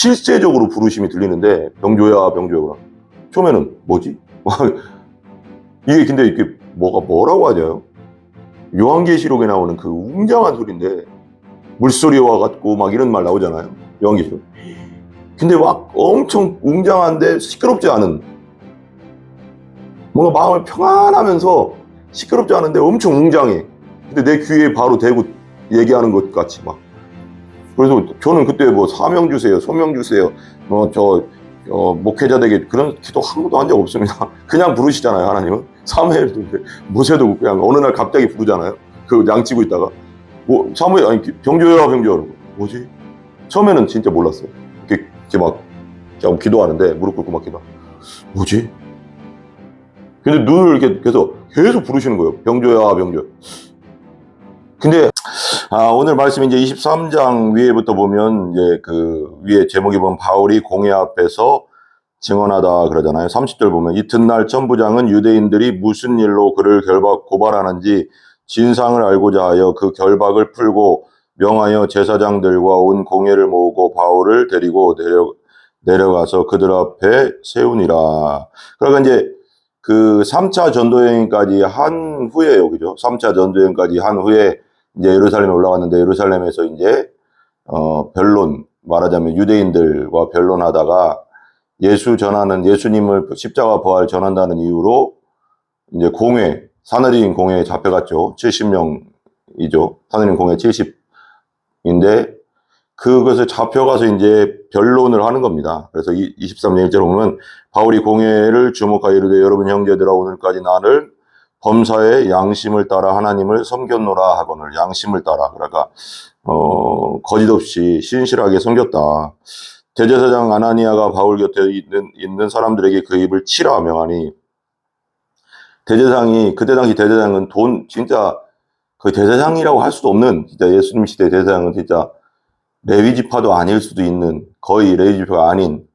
실제적으로 부르심이 들리는데 병조야 병조야. 처음에는 뭐지? 이게 근데 이게 뭐라고 하죠? 요한계시록에 나오는 그 웅장한 소리인데 물소리와 같고 막 이런 말 나오잖아요. 요한계시록. 근데 막 엄청 웅장한데 시끄럽지 않은, 뭔가 마음을 평안하면서 시끄럽지 않은데 엄청 웅장해. 근데 내 귀에 바로 대고 얘기하는 것 같이 막. 그래서 저는 그때 뭐 사명 주세요, 소명 주세요, 목회자 되게 그런 기도 한 번도 한 적 없습니다. 그냥 부르시잖아요, 하나님은. 사무엘도 모세도 그냥 어느 날 갑자기 부르잖아요. 그 양치고 있다가 사무엘 아니 병조야 병조야. 뭐지? 처음에는 진짜 몰랐어요. 이렇게 막 기도하는데 무릎 꿇고 막 기도. 뭐지? 근데 눈을 이렇게 계속 부르시는 거예요. 병조야 병조야. 근데 오늘 말씀 이제 23장 위에부터 보면 이제 그 위에 제목이 보면 바울이 공회 앞에서 증언하다 그러잖아요. 30절 보면 이튿날 천부장은 유대인들이 무슨 일로 그를 고발하는지 진상을 알고자 하여 그 결박을 풀고 명하여 제사장들과 온 공회를 모으고 바울을 데리고 내려가서 그들 앞에 세우니라. 그러니까 이제 그 3차 전도여행까지 한 후에요. 그죠? 3차 전도여행까지 한 후에 이제 예루살렘에 올라갔는데 예루살렘에서 이제 변론, 말하자면 유대인들과 변론하다가 예수님을 십자가 부활 전한다는 이유로 이제 사내린 공회에 잡혀갔죠. 70명이죠. 사내린 공회 70인데 그것을 잡혀가서 이제 변론을 하는 겁니다. 그래서 23장 1절에 보면 바울이 공회를 주목하여 이르되 여러분 형제들아 오늘까지 나를 범사의 양심을 따라 하나님을 섬겼노라 하거늘. 양심을 따라, 그러니까 거짓 없이 신실하게 섬겼다. 대제사장 아나니아가 바울 곁에 있는 사람들에게 그 입을 치라 명하니, 그때 당시 대제사장은 진짜 거의 대제사장이라고 할 수도 없는, 진짜 예수님 시대 대제사장은 진짜 레위 지파도 아닐 수도 있는, 거의 레위 지파가 아닌,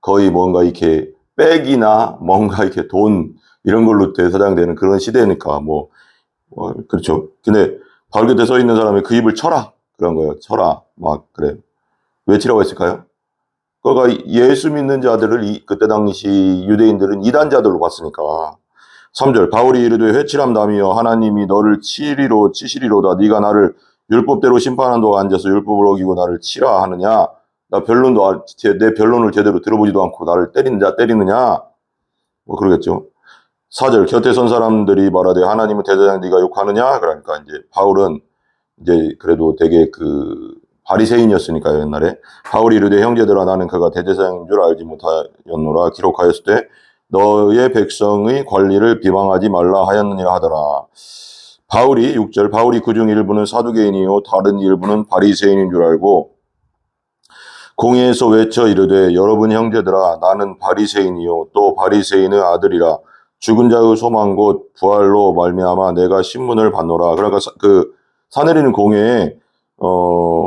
거의 뭔가 이렇게 백이나 뭔가 이렇게 돈 이런 걸로 대사장 되는 그런 시대니까 그렇죠. 근데 바울 곁에 서 있는 사람이 그 입을 쳐라 그런 거예요. 쳐라 막 그래. 왜 치라고 했을까요? 그러니까 예수 믿는 자들을 그때 당시 유대인들은 이단자들로 봤으니까. 3절 바울이 이르되 회칠함담이여 하나님이 너를 치시리로다. 네가 나를 율법대로 심판한 동안 앉아서 율법을 어기고 나를 치라 하느냐? 내 변론을 제대로 들어보지도 않고 나를 때리느냐? 그러겠죠. 4절 곁에 선 사람들이 말하되 하나님은 대제사장 네가 욕하느냐? 그러니까 이제 바울은 이제 그래도 되게 그 바리새인이었으니까요, 옛날에. 바울이 이르되 형제들아 나는 그가 대제사장인 줄 알지 못하였노라. 기록하였을 때 너의 백성의 권리를 비방하지 말라 하였느니라 하더라. 6절 바울이 그중 일부는 사두개인이요 다른 일부는 바리새인인 줄 알고 공회에서 외쳐 이르되 여러분 형제들아 나는 바리새인이요 또 바리새인의 아들이라. 죽은 자의 소망 곧 부활로 말미암아 내가 신문을 받노라. 그러니까 그 사내리는 공회에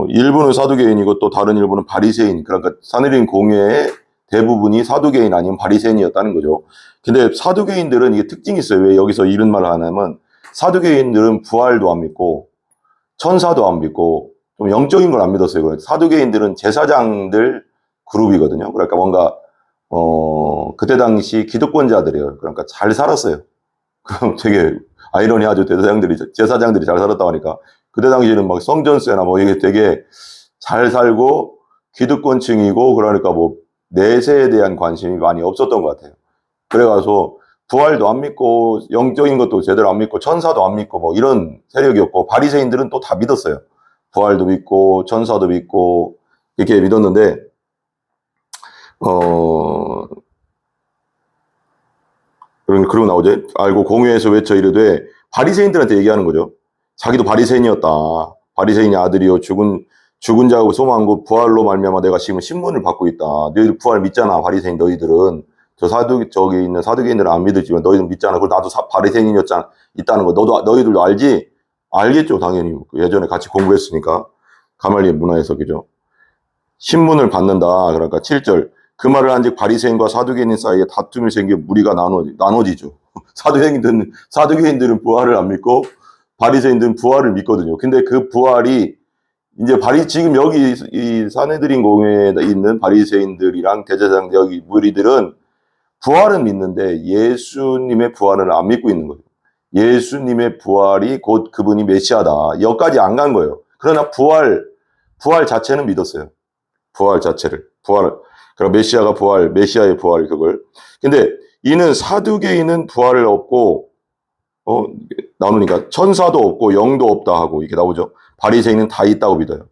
일부는 사두개인이고 또 다른 일부는 바리새인. 그러니까 사내리는 공회의 대부분이 사두개인 아니면 바리새인이었다는 거죠. 근데 사두개인들은 이게 특징이 있어요. 왜 여기서 이런 말을 하냐면 사두개인들은 부활도 안 믿고 천사도 안 믿고 좀 영적인 걸 안 믿었어요. 사두개인들은 제사장들 그룹이거든요. 그러니까 뭔가 그때 당시 기득권자들이에요. 그러니까 잘 살았어요. 그럼 되게 아이러니하죠. 제사장들이 잘 살았다고 하니까. 그때 당시에는 막 성전세나 이게 되게 잘 살고 기득권층이고 그러니까 내세에 대한 관심이 많이 없었던 것 같아요. 그래가지고 부활도 안 믿고 영적인 것도 제대로 안 믿고 천사도 안 믿고 이런 세력이었고 바리새인들은 또 다 믿었어요. 부활도 믿고 천사도 믿고 이렇게 믿었는데 그리고 나오죠. 알고 공회에서 외쳐 이르되 바리새인들한테 얘기하는 거죠. 자기도 바리새인이었다. 바리새인의 아들이요 죽은 자하고 소망한 것 부활로 말미암아 내가 지금 신문을 받고 있다. 너희들 부활 믿잖아. 바리새인 너희들은 저기 있는 사두개인들은 안 믿었지만 너희들은 믿잖아. 그리고 나도 바리새인이었잖아. 있다는 거 너희들도 알지? 알겠죠. 당연히 예전에 같이 공부했으니까 가말리엘 문화에서. 그죠? 신문을 받는다. 그러니까 7절 그 말을 한즉 바리새인과 사두개인 사이에 다툼이 생겨 무리가 나눠지죠. 사두개인들은 부활을 안 믿고 바리새인들은 부활을 믿거든요. 근데 그 부활이 이제 지금 여기 이 사내들인 공회에 있는 바리새인들이랑 대제사장 여기 무리들은 부활은 믿는데 예수님의 부활은 안 믿고 있는 거예요. 예수님의 부활이 곧 그분이 메시아다. 여기까지 안 간 거예요. 그러나 부활 자체는 믿었어요. 부활 자체를. 그럼 메시아가 메시아의 부활 그걸. 근데 이는 사두개인은 부활을 없고, 나누니까 천사도 없고 영도 없다 하고 이렇게 나오죠. 바리새인은 다 있다고 믿어요.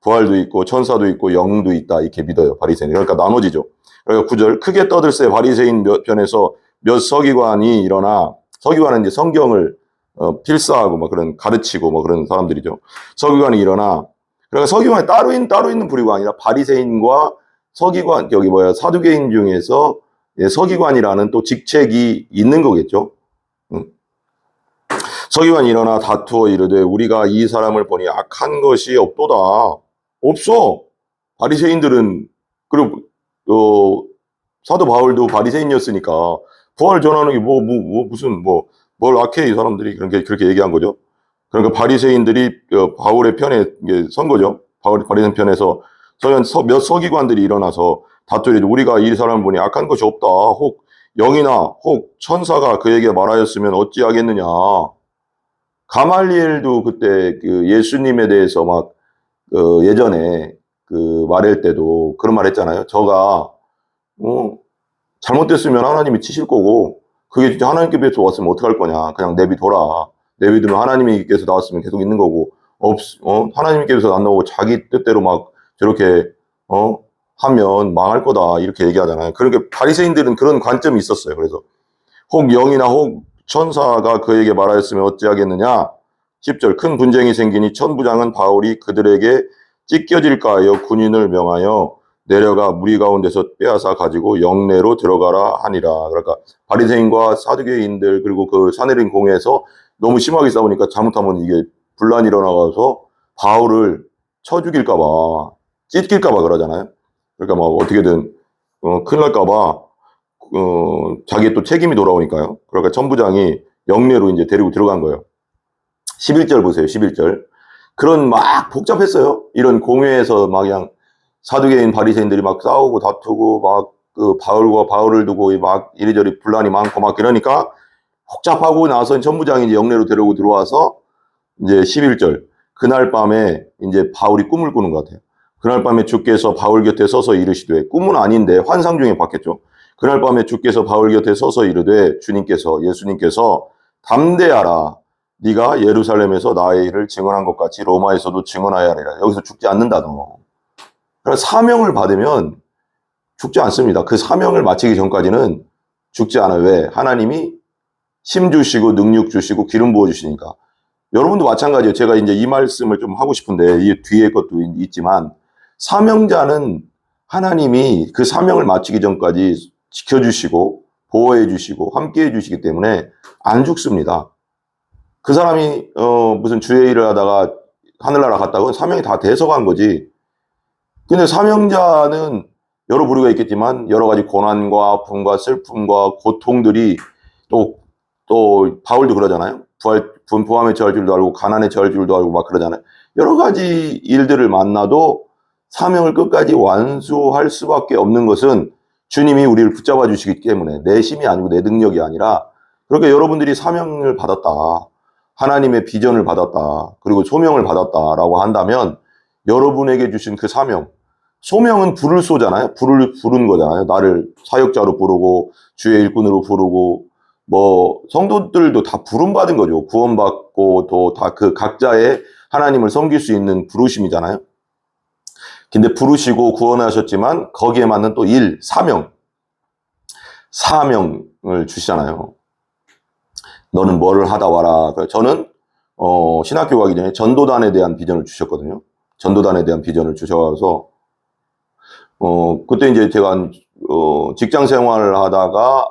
부활도 있고 천사도 있고 영도 있다 이렇게 믿어요. 바리새인. 그러니까 나눠지죠. 그러니까 9절 크게 떠들세 바리새인 몇 편에서 몇 서기관이 일어나 서기관은 이제 성경을 필사하고 막 그런 가르치고 뭐 그런 사람들이죠. 서기관이 일어나 그러니까 서기관이 따로 있는 부류가 아니라 바리새인과 서기관 여기 사두개인 중에서 서기관이라는 또 직책이 있는 거겠죠. 서기관이 일어나 다투어 이르되 우리가 이 사람을 보니 악한 것이 없도다. 없어. 바리새인들은 그리고 사도 바울도 바리새인이었으니까 부활 전하는 게 무슨 뭘 악해 이 사람들이 그렇게 얘기한 거죠. 그러니까 바리새인들이 바울의 편에 선 거죠. 바리새인 편에서 몇 서기관들이 일어나서 다투리되 우리가 이 사람을 보니 악한 것이 없다. 혹 영이나 혹 천사가 그에게 말하였으면 어찌하겠느냐. 가말리엘도 그때 그 예수님에 대해서 막 예전에 그 말할 때도 그런 말 했잖아요. 저가 잘못됐으면 하나님이 치실 거고 그게 진짜 하나님께서 왔으면 어떡할 거냐. 그냥 내비둬라. 내비두면 하나님께서 나왔으면 계속 있는 거고 하나님께서 안 나오고 자기 뜻대로 막 저렇게 하면 망할 거다 이렇게 얘기하잖아요. 그러니까 바리새인들은 그런 관점이 있었어요. 그래서 혹 영이나 혹 천사가 그에게 말하였으면 어찌하겠느냐. 10절 큰 분쟁이 생기니 천부장은 바울이 그들에게 찢겨질까 하여 군인을 명하여 내려가 무리 가운데서 빼앗아 가지고 영내로 들어가라 하니라. 그러니까 바리새인과 사두개인들 그리고 그 사내린 공회에서 너무 심하게 싸우니까 잘못하면 이게 분란이 일어나가서 바울을 쳐 죽일까 봐 찢길까 봐 그러잖아요. 그러니까 뭐 어떻게든 큰일 날까 봐 자기의 또 책임이 돌아오니까요. 그러니까 천부장이 영내로 이제 데리고 들어간 거예요. 11절 보세요. 11절. 그런 막 복잡했어요. 이런 공회에서 막 그냥 사두개인 바리새인들이 막 싸우고 다투고 막 그 바울을 두고 막 이리저리 분란이 많고 막 이러니까 복잡하고 나서 천부장이 이제 영내로 데리고 들어와서 이제 11절. 그날 밤에 이제 바울이 꿈을 꾸는 것 같아요. 그날 밤에 주께서 바울 곁에 서서 이르시되 꿈은 아닌데 환상 중에 봤겠죠. 그날 밤에 주께서 바울 곁에 서서 이르되 예수님께서 담대하라. 네가 예루살렘에서 나의 일을 증언한 것 같이 로마에서도 증언하여야 하리라. 여기서 죽지 않는다 너. 그러니까 사명을 받으면 죽지 않습니다. 그 사명을 마치기 전까지는 죽지 않아요. 왜? 하나님이 힘 주시고 능력 주시고 기름 부어 주시니까. 여러분도 마찬가지예요. 제가 이제 이 말씀을 좀 하고 싶은데 이 뒤에 것도 있지만 사명자는 하나님이 그 사명을 마치기 전까지 지켜주시고 보호해 주시고 함께 해 주시기 때문에 안 죽습니다. 그 사람이 무슨 주의 일을 하다가 하늘나라 갔다고 사명이 다 돼서 간 거지. 근데 사명자는 여러 부류가 있겠지만 여러 가지 고난과 아픔과 슬픔과 고통들이 또 바울도 그러잖아요. 부함에 처할 줄도 알고 가난에 처할 줄도 알고 막 그러잖아요. 여러 가지 일들을 만나도 사명을 끝까지 완수할 수밖에 없는 것은 주님이 우리를 붙잡아 주시기 때문에 내 힘이 아니고 내 능력이 아니라 그러니까 여러분들이 사명을 받았다. 하나님의 비전을 받았다. 그리고 소명을 받았다라고 한다면 여러분에게 주신 그 사명 소명은 불을 쏘잖아요. 불을 부른 거잖아요. 나를 사역자로 부르고 주의 일꾼으로 부르고 뭐 성도들도 다 부름받은 거죠. 구원받고 또 다 그 각자의 하나님을 섬길 수 있는 부르심이잖아요. 근데 부르시고 구원하셨지만 거기에 맞는 또 사명을 주시잖아요. 너는 뭐를 하다 와라. 저는 신학교 가기 전에 전도단에 대한 비전을 주셨거든요. 전도단에 대한 비전을 주셔서 그때 이제 제가 직장 생활을 하다가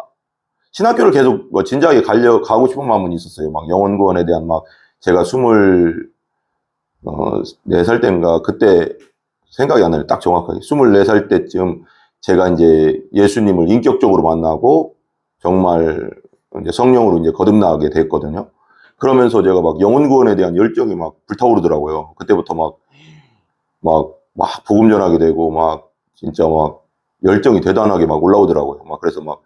신학교를 계속 뭐 진지하게 가고 싶은 마음은 있었어요. 막 영혼 구원에 대한 막 제가 24살 때인가 그때 생각이 안 나요. 딱 정확하게 24살 때쯤 제가 이제 예수님을 인격적으로 만나고 정말 이제 성령으로 이제 거듭나게 됐거든요. 그러면서 제가 막 영혼 구원에 대한 열정이 막 불타오르더라고요. 그때부터 막 막 복음 전하게 되고, 막, 진짜 막, 열정이 대단하게 막 올라오더라고요. 막, 그래서 막,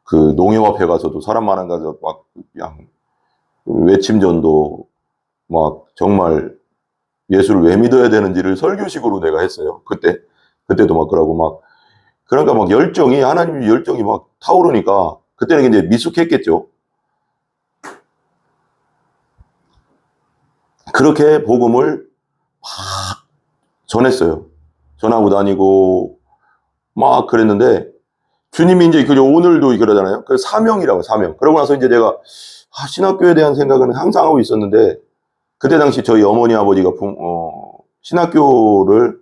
그 농협 앞에 가서도 사람 많은 가서 막, 그냥, 외침전도, 막, 정말 예수를 왜 믿어야 되는지를 설교식으로 내가 했어요. 그때도 막 그러고 막, 그러니까 막 하나님 열정이 막 타오르니까, 그때는 이제 미숙했겠죠. 그렇게 복음을 전했어요. 전하고 다니고, 막 그랬는데, 주님이 이제 오늘도 그러잖아요. 그 사명이라고, 사명. 그러고 나서 이제 내가, 신학교에 대한 생각은 항상 하고 있었는데, 그때 당시 저희 어머니 아버지가 신학교를,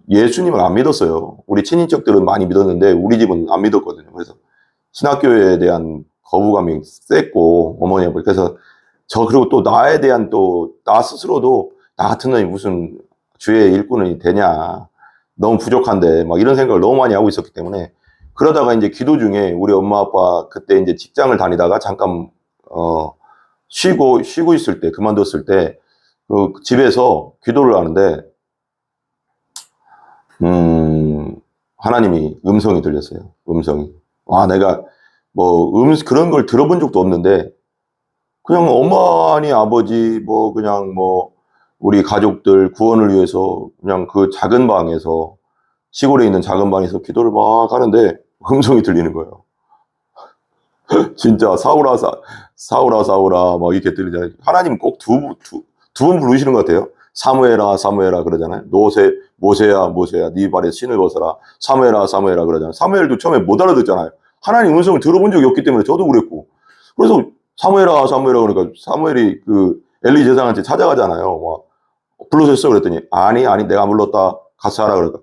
예수님을 안 믿었어요. 우리 친인척들은 많이 믿었는데, 우리 집은 안 믿었거든요. 그래서 신학교에 대한 거부감이 셌고, 어머니 아버지. 그래서 그리고 또 나에 대한 나 스스로도, 나 같은 놈이 무슨 주의 일꾼이 되냐. 너무 부족한데, 막 이런 생각을 너무 많이 하고 있었기 때문에, 그러다가 이제 기도 중에 우리 엄마 아빠 그때 이제 직장을 다니다가 잠깐, 쉬고 있을 때, 그만뒀을 때, 그 집에서 기도를 하는데, 하나님이 음성이 들렸어요. 음성이. 내가 그런 걸 들어본 적도 없는데, 그냥 어머니, 아버지, 그냥 우리 가족들 구원을 위해서 그냥 그 작은 방에서, 시골에 있는 작은 방에서 기도를 막 하는데, 음성이 들리는 거예요. 진짜, 사울아, 막 이렇게 들리잖아요. 하나님 꼭 두 번 부르시는 것 같아요. 사무엘아, 사무엘아 그러잖아요. 모세야, 네 발에 신을 벗어라. 사무엘아, 사무엘아 그러잖아요. 사무엘도 처음에 못 알아듣잖아요. 하나님 음성을 들어본 적이 없기 때문에 저도 그랬고. 그래서 사무엘아, 사무엘아 그러니까 사무엘이 엘리 제사장한테 찾아가잖아요. 막 불러줬어 그랬더니 아니, 내가 안 불렀다. 가서 하라 그러니까.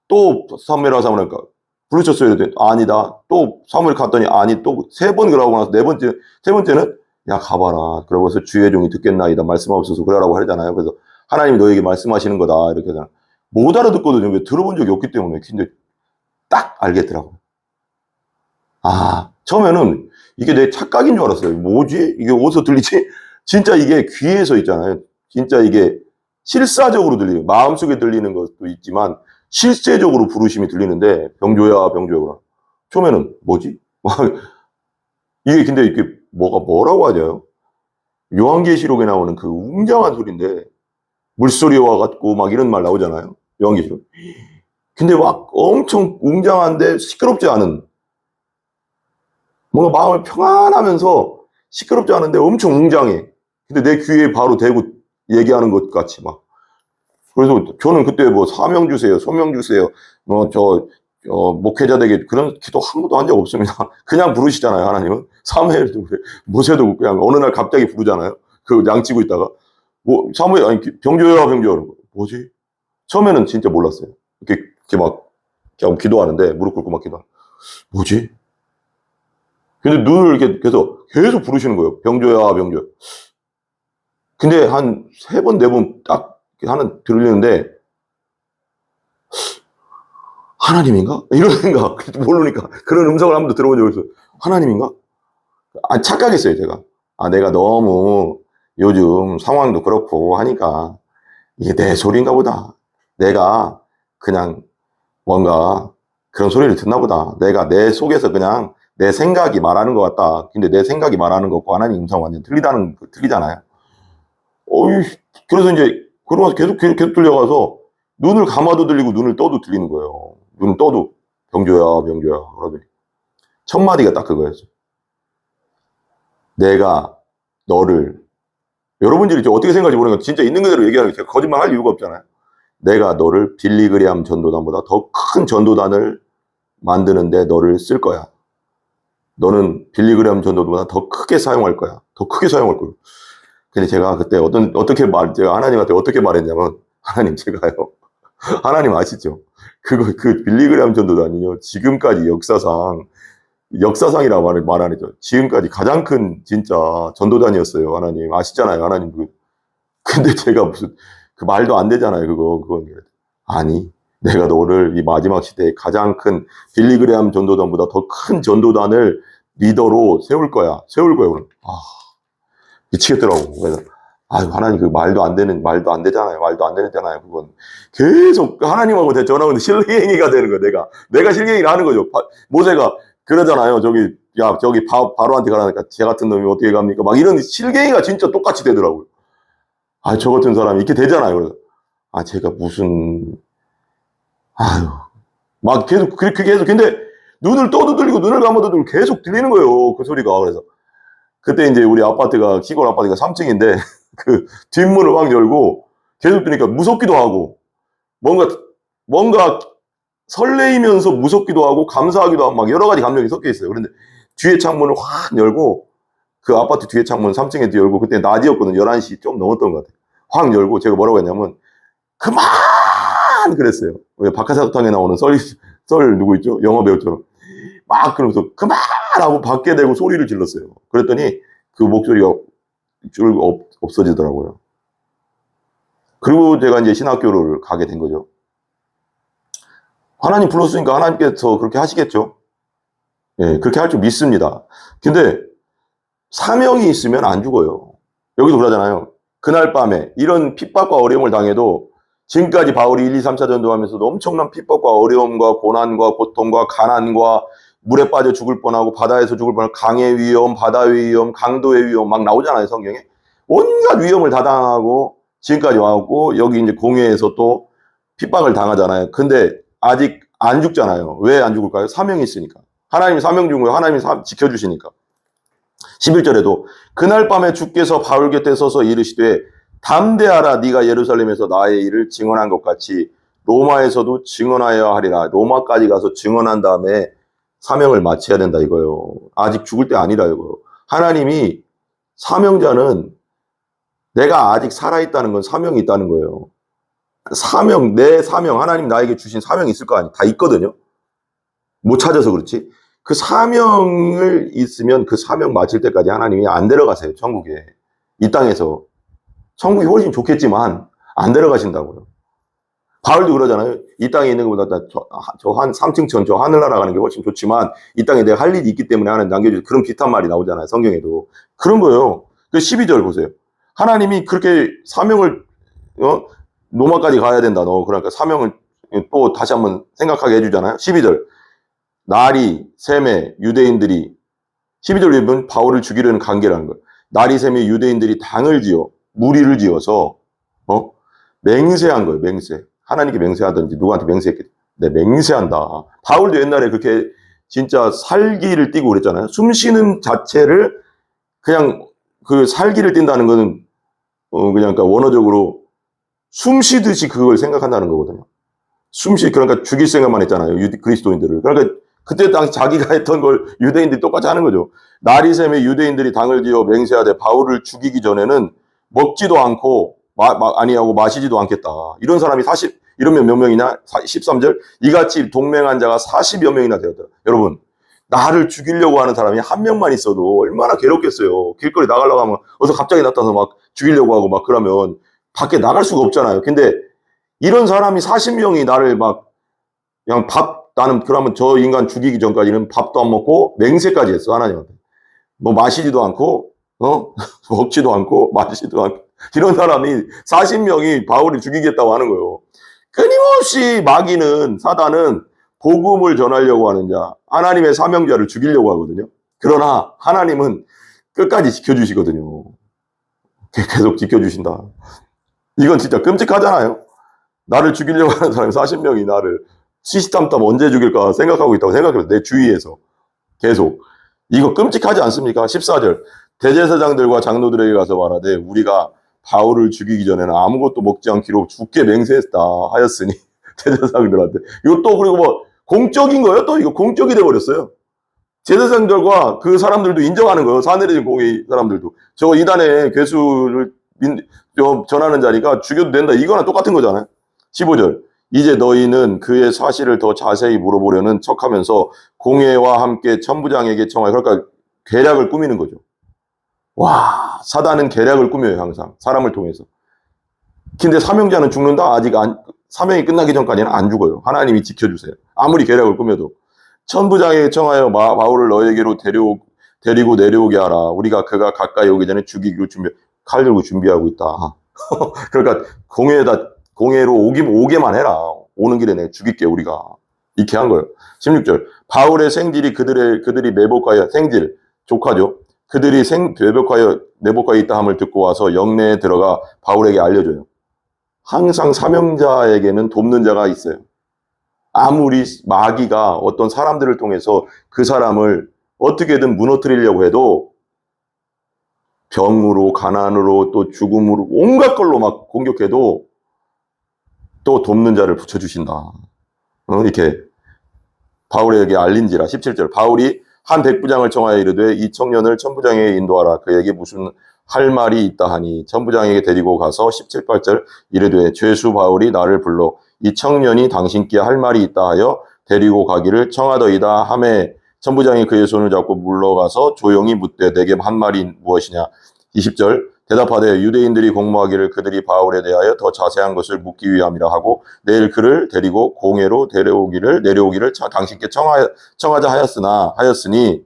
또 사무엘아, 사무엘아 그러니까 부르셨어요 그랬더니 아니다. 또 사무엘 갔더니 아니, 또 세 번 그러고 나서 세 번째는 야 가봐라. 그러고서 주의 종이 듣겠나이다. 말씀하옵소서 그러라고 하잖아요. 그래서 하나님이 너에게 말씀하시는 거다 이렇게 하잖아요. 못 알아듣거든요. 왜? 들어본 적이 없기 때문에. 근데 딱 알겠더라고요. 처음에는 이게 내 착각인 줄 알았어요. 뭐지? 이게 어디서 들리지? 진짜 이게 귀에서 있잖아요. 진짜 이게 실사적으로 들리요. 마음속에 들리는 것도 있지만 실제적으로 부르심이 들리는데 병조야, 병조야. 처음에는 뭐지? 이게 근데 이게 뭐라고 하죠? 요한계시록에 나오는 그 웅장한 소리인데 물소리와 같고 막 이런 말 나오잖아요. 요한계시록. 근데 막 엄청 웅장한데 시끄럽지 않은, 뭔가 마음을 평안하면서 시끄럽지 않은데 엄청 웅장해. 근데 내 귀에 바로 대고 얘기하는 것 같이 막. 그래서 저는 그때 사명 주세요, 소명 주세요, 목회자 되게 그런 기도 한 번도 한 적 없습니다. 그냥 부르시잖아요, 하나님은. 사무엘도 그래. 모세도 그냥 어느 날 갑자기 부르잖아요. 그 양치고 있다가. 사무엘, 아니, 병조야, 병조야. 뭐지? 처음에는 진짜 몰랐어요. 이렇게 막, 그냥 기도하는데, 무릎 꿇고 막 기도하는. 뭐지? 근데 눈을 이렇게 계속 부르시는 거예요. 병조야, 병조야. 근데 한 세 번, 네 번 딱 하는 들리는데, 하나님인가? 이런 생각. 모르니까. 그런 음성을 한 번도 들어본 적이 없어요. 하나님인가? 착각했어요, 제가. 내가 너무 요즘 상황도 그렇고 하니까, 이게 내 소리인가 보다. 내가 그냥 뭔가 그런 소리를 듣나 보다. 내가 내 속에서 그냥 내 생각이 말하는 것 같다. 근데 내 생각이 말하는 것과 하나님 음성 완전 틀리잖아요. 그래서 이제, 그러면서 계속 들려가서 눈을 감아도 들리고 눈을 떠도 들리는 거예요. 눈을 떠도 병조야, 병조야. 그러더니 첫 마디가 딱 그거였어요. 내가 너를, 여러분들이 어떻게 생각할지 모르니까 진짜 있는 그대로 얘기하는 게 제가 거짓말 할 이유가 없잖아요. 내가 너를 빌리그레암 전도단보다 더 큰 전도단을 만드는데 너를 쓸 거야. 너는 빌리그레암 전도단보다 더 크게 사용할 거야. 더 크게 사용할 거야. 근데 제가 그때 제가 하나님한테 어떻게 말했냐면, 하나님 제가요. 하나님 아시죠? 그 빌리그레암 전도단이요. 지금까지 역사상이라고 말하죠. 지금까지 가장 큰 진짜 전도단이었어요. 하나님 아시잖아요. 하나님 근데 제가 무슨 그 말도 안 되잖아요. 그건 아니, 내가 너를 이 마지막 시대에 가장 큰 빌리그레암 전도단보다 더 큰 전도단을 리더로 세울 거야. 그럼 미치겠더라고. 그래서 아유, 하나님, 그 말도 안 되잖아요. 말도 안 되잖아요. 그건. 계속 하나님하고 전화하는데 실갱이가 되는 거야, 내가 실갱이를 하는 거죠. 모세가 그러잖아요. 저기 바로한테 가라니까 쟤 같은 놈이 어떻게 갑니까? 막 이런 실갱이가 진짜 똑같이 되더라고요. 아, 저 같은 사람이 이렇게 되잖아요. 그래서, 아, 제가 무슨, 아유. 막 계속, 그렇게 계속, 근데 눈을 떠도 들리고 눈을 감아도 들리고 계속 들리는 거예요. 그 소리가. 그래서. 그때 이제 우리 아파트가, 시골 아파트가 3층인데, 그 뒷문을 확 열고 계속 들으니까 무섭기도 하고, 뭔가 설레이면서 무섭기도 하고, 감사하기도 하고, 막 여러 가지 감정이 섞여 있어요. 그런데 뒤에 창문을 확 열고, 그 아파트 뒤에 창문 3층에 열고, 그때 낮이었거든요. 11시 좀 넘었던 것 같아요. 확 열고, 제가 뭐라고 했냐면, 그만! 그랬어요. 왜 박하사탕에 나오는 썰 누구 있죠? 영화 배우처럼. 막 그러면서 그만! 하고 밖에 대고 소리를 질렀어요. 그랬더니 그 목소리가 쭉 없어지더라고요. 그리고 제가 이제 신학교를 가게 된 거죠. 하나님 불렀으니까 하나님께서 그렇게 하시겠죠. 예, 그렇게 할 줄 믿습니다. 근데 사명이 있으면 안 죽어요. 여기도 그러잖아요. 그날 밤에 이런 핍박과 어려움을 당해도 지금까지 바울이 1, 2, 3차 전도하면서도 엄청난 핍박과 어려움과 고난과 고통과 가난과 물에 빠져 죽을 뻔하고 바다에서 죽을 뻔하고 강의 위험, 바다의 위험, 강도의 위험 막 나오잖아요, 성경에. 온갖 위험을 다 당하고 지금까지 와갖고 여기 이제 공회에서 또 핍박을 당하잖아요. 근데 아직 안 죽잖아요. 왜 안 죽을까요? 사명이 있으니까. 하나님이 사명 준 거예요. 하나님이 지켜주시니까. 11절에도 그날 밤에 주께서 바울 곁에 서서 이르시되 담대하라 네가 예루살렘에서 나의 일을 증언한 것 같이 로마에서도 증언하여야 하리라. 로마까지 가서 증언한 다음에 사명을 마쳐야 된다 이거예요. 아직 죽을 때 아니라 이거예요. 하나님이 사명자는 내가 아직 살아있다는 건 사명이 있다는 거예요. 내 사명, 하나님 나에게 주신 사명이 있을 거 아니에요. 다 있거든요. 못 찾아서 그렇지. 그 사명을 있으면 그 사명 마칠 때까지 하나님이 안 데려가세요. 천국에. 이 땅에서. 천국이 훨씬 좋겠지만 안 데려가신다고요. 바울도 그러잖아요. 이 땅에 있는 것보다 저 한 3층천 저 하늘나라 가는 게 훨씬 좋지만 이 땅에 내가 할 일이 있기 때문에 하나님 남겨주신 그런 비슷한 말이 나오잖아요. 성경에도. 그런 거예요. 그 12절 보세요. 하나님이 그렇게 사명을 로마까지 가야 된다. 너 그러니까 사명을 또 다시 한번 생각하게 해주잖아요. 12절. 나리, 세메, 유대인들이 12절 보면 바울을 죽이려는 관계라는 거예요. 나리, 세메, 유대인들이 당을 지어 무리를 지어서 맹세한 거예요. 맹세. 하나님께 맹세하든지 누구한테 맹세했겠지. 네, 맹세한다. 바울도 옛날에 그렇게 진짜 살기를 띠고 그랬잖아요. 숨 쉬는 자체를 그냥 그 살기를 띈다는 거는 그냥 그러니까 원어적으로 숨 쉬듯이 그걸 생각한다는 거거든요. 그러니까 죽일 생각만 했잖아요. 그리스도인들을. 그러니까 그때 당시 자기가 했던 걸 유대인들이 똑같이 하는 거죠. 나리샘의 유대인들이 당을 지어 맹세하되 바울을 죽이기 전에는 먹지도 않고 아니하고 마시지도 않겠다. 이런 사람이 이러면 몇 명이냐? 13절. 이같이 동맹한 자가 40여 명이나 되었다. 여러분, 나를 죽이려고 하는 사람이 한 명만 있어도 얼마나 괴롭겠어요. 길거리 나가려고 하면 어서 갑자기 나타나서 막 죽이려고 하고 막 그러면 밖에 나갈 수가 없잖아요. 근데 이런 사람이 40명이 나를 막 그냥 나는 그러면 저 인간 죽이기 전까지는 밥도 안 먹고 맹세까지 했어. 하나님한테. 뭐 마시지도 않고 먹지도 않고 마시지도 않고 이런 사람이 40명이 바울을 죽이겠다고 하는 거예요. 끊임없이 사단은 복음을 전하려고 하는 자, 하나님의 사명자를 죽이려고 하거든요. 그러나 하나님은 끝까지 지켜주시거든요. 계속 지켜주신다. 이건 진짜 끔찍하잖아요. 나를 죽이려고 하는 사람이 40명이 나를 시시탐탐 언제 죽일까 생각하고 있다고 생각해요. 내 주위에서. 계속. 이거 끔찍하지 않습니까? 14절. 대제사장들과 장로들에게 가서 말하되 우리가 바울을 죽이기 전에는 아무것도 먹지 않기로 죽게 맹세했다 하였으니 대제사장들한테. 이것도 그리고 뭐 공적인 거예요. 또 이거 공적이 돼버렸어요. 제사장들과 그 사람들도 인정하는 거예요. 사내리진 공의 사람들도. 저 이단의 괴수를 전하는 자니까 죽여도 된다. 이거랑 똑같은 거잖아요. 15절. 이제 너희는 그의 사실을 더 자세히 물어보려는 척하면서 공회와 함께 천부장에게 청하여. 그러니까 계략을 꾸미는 거죠. 와, 사단은 계략을 꾸며요. 항상 사람을 통해서. 근데 사명자는 죽는다? 사명이 끝나기 전까지는 안 죽어요. 하나님이 지켜주세요. 아무리 계략을 꾸며도. 천부장에게 청하여 바울을 너에게로 데리고 내려오게 하라. 우리가 그가 가까이 오기 전에 죽이기로 준비. 칼 들고 준비하고 있다. 그러니까 공회로 오게만 해라. 오는 길에 내가 죽일게 우리가. 이렇게 한 거예요. 16절. 바울의 생질이 그들이 매복하여 생질 조카죠. 그들이 매복하여 있다 함을 듣고 와서 영내에 들어가 바울에게 알려줘요. 항상 사명자에게는 돕는 자가 있어요. 아무리 마귀가 어떤 사람들을 통해서 그 사람을 어떻게든 무너뜨리려고 해도 병으로, 가난으로, 또 죽음으로 온갖 걸로 막 공격해도 또 돕는 자를 붙여주신다. 이렇게 바울에게 알린지라. 17절. 바울이 한 백부장을 청하여 이르되 이 청년을 천부장에게 인도하라. 그에게 무슨 할 말이 있다 하니 천부장에게 데리고 가서 17, 18절 이르되 죄수 바울이 나를 불러 이 청년이 당신께 할 말이 있다 하여 데리고 가기를 청하더이다 하매 천부장이 그의 손을 잡고 물러가서 조용히 묻되 내게 한 말이 무엇이냐. 20절. 대답하되 유대인들이 공모하기를 그들이 바울에 대하여 더 자세한 것을 묻기 위함이라 하고 내일 그를 데리고 공회로 내려오기를 당신께 청하자 하였으니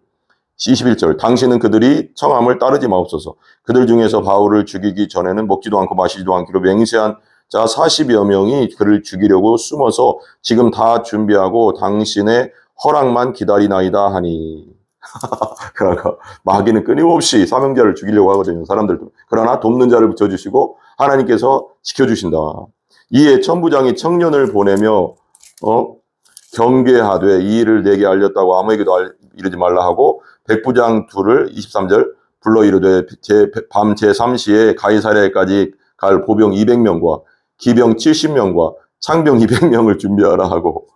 21절. 당신은 그들이 청함을 따르지 마옵소서. 그들 중에서 바울을 죽이기 전에는 먹지도 않고 마시지도 않기로 맹세한 자 40여 명이 그를 죽이려고 숨어서 지금 다 준비하고 당신의 허락만 기다리나이다 하니. 그러니까 마귀는 끊임없이 사명자를 죽이려고 하거든요. 사람들도. 그러나 돕는 자를 붙여주시고 하나님께서 지켜주신다. 이에 천부장이 청년을 보내며 경계하되 이 일을 내게 알렸다고 아무에게도 이르지 말라 하고 백부장 둘을 23절 불러 이르되 밤 제3시에 가이사랴까지 갈 보병 200명과 기병 70명과 창병 200명을 준비하라 하고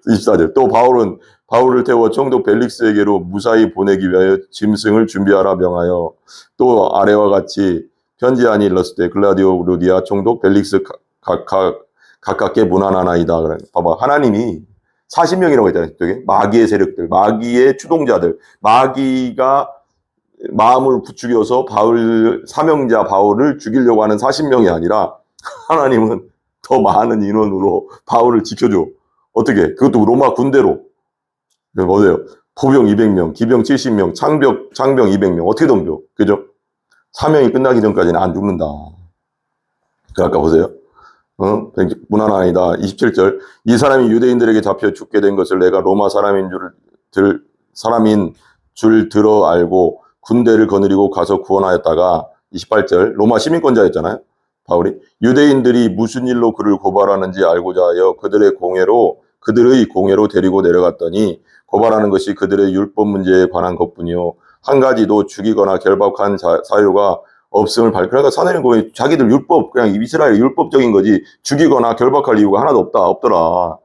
24절 또 바울을 태워 총독 벨릭스에게로 무사히 보내기 위하여 짐승을 준비하라 명하여 또 아래와 같이 편지안이 일렀을 때 글라디오 루디아 총독 벨릭스 가깝게 문안하나이다. 그래. 봐봐. 하나님이 40명이라고 했잖아요. 저기 마귀의 세력들, 마귀의 추동자들, 마귀가 마음을 부추겨서 사명자 바울을 죽이려고 하는 40명이 아니라 하나님은 더 많은 인원으로 바울을 지켜줘. 어떻게? 그것도 로마 군대로. 뭐예요? 포병 200명, 기병 70명, 창병 200명. 어떻게 덤벼? 그죠? 사명이 끝나기 전까지는 안 죽는다. 아까 보세요. 문안하나이다. 27절. 이 사람이 유대인들에게 잡혀 죽게 된 것을 내가 로마 사람인 줄 들어 알고 군대를 거느리고 가서 구원하였다가 28절. 로마 시민권자였잖아요. 바울이. 유대인들이 무슨 일로 그를 고발하는지 알고자 하여 그들의 공회로 데리고 내려갔더니 고발하는 것이 그들의 율법 문제에 관한 것뿐이요. 한 가지도 죽이거나 결박한 사유가 없음을 그러니까 사내는 거에 자기들 율법, 그냥 이스라엘 율법적인 거지 죽이거나 결박할 이유가 하나도 없더라.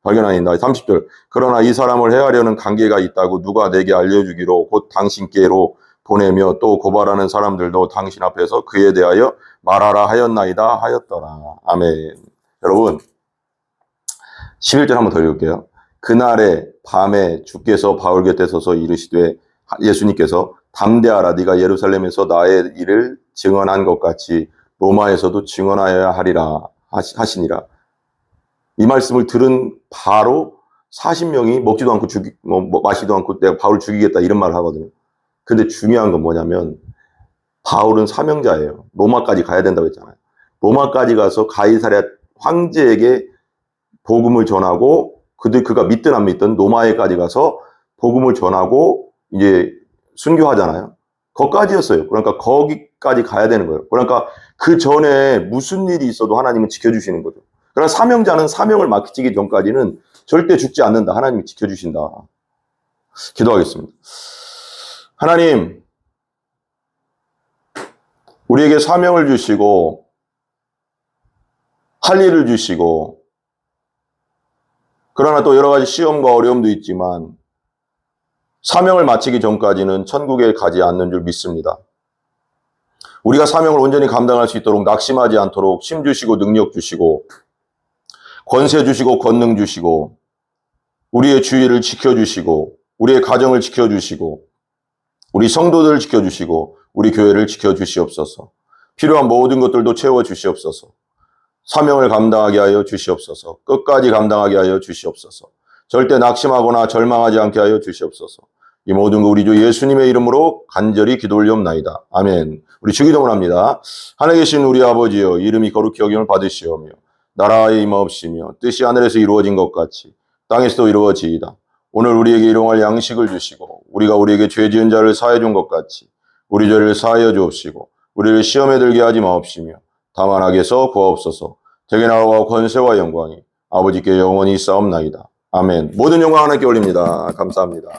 발견하니라. 30절. 그러나 이 사람을 해하려는 관계가 있다고 누가 내게 알려주기로 곧 당신께로 보내며 또 고발하는 사람들도 당신 앞에서 그에 대하여 말하라 하였나이다 하였더라. 아멘. 여러분 11절 한번 더 읽을게요. 그날에 밤에 주께서 바울 곁에 서서 이르시되 예수님께서 담대하라. 네가 예루살렘에서 나의 일을 증언한 것 같이 로마에서도 증언하여야 하리라 하시니라. 이 말씀을 들은 바로 40명이 먹지도 않고 마시도 않고 내가 바울 죽이겠다 이런 말을 하거든요. 근데 중요한 건 뭐냐면 바울은 사명자예요. 로마까지 가야 된다고 했잖아요. 로마까지 가서 가이사랴 황제에게 복음을 전하고 그가 믿든 안 믿든 로마에까지 가서 복음을 전하고 이제 순교하잖아요. 거기까지였어요. 그러니까 거기까지 가야 되는 거예요. 그러니까 그 전에 무슨 일이 있어도 하나님은 지켜주시는 거죠. 그러나 사명자는 사명을 맡기기 전까지는 절대 죽지 않는다. 하나님이 지켜주신다. 기도하겠습니다. 하나님, 우리에게 사명을 주시고 할 일을 주시고 그러나 또 여러 가지 시험과 어려움도 있지만 사명을 마치기 전까지는 천국에 가지 않는 줄 믿습니다. 우리가 사명을 온전히 감당할 수 있도록 낙심하지 않도록 힘 주시고 능력 주시고 권세 주시고 권능 주시고 우리의 주의를 지켜주시고 우리의 가정을 지켜주시고 우리 성도들을 지켜주시고 우리 교회를 지켜주시옵소서. 필요한 모든 것들도 채워주시옵소서. 사명을 감당하게 하여 주시옵소서. 끝까지 감당하게 하여 주시옵소서. 절대 낙심하거나 절망하지 않게 하여 주시옵소서. 이 모든 거 우리 주 예수님의 이름으로 간절히 기도 올리옵나이다. 아멘. 우리 주기도문 합니다. 하늘에 계신 우리 아버지여, 이름이 거룩히 여김을 받으시오며 나라의 임하옵시며 뜻이 하늘에서 이루어진 것 같이 땅에서도 이루어지이다. 오늘 우리에게 일용할 양식을 주시고 우리가 우리에게 죄 지은 자를 사하여 준 것 같이 우리 죄를 사하여 주옵시고 우리를 시험에 들게 하지 마옵시며 다만 악에서 구하옵소서. 대개 나라와 권세와 영광이 아버지께 영원히 있사옵나이다. 아멘. 모든 영광 하나님께 올립니다. 감사합니다.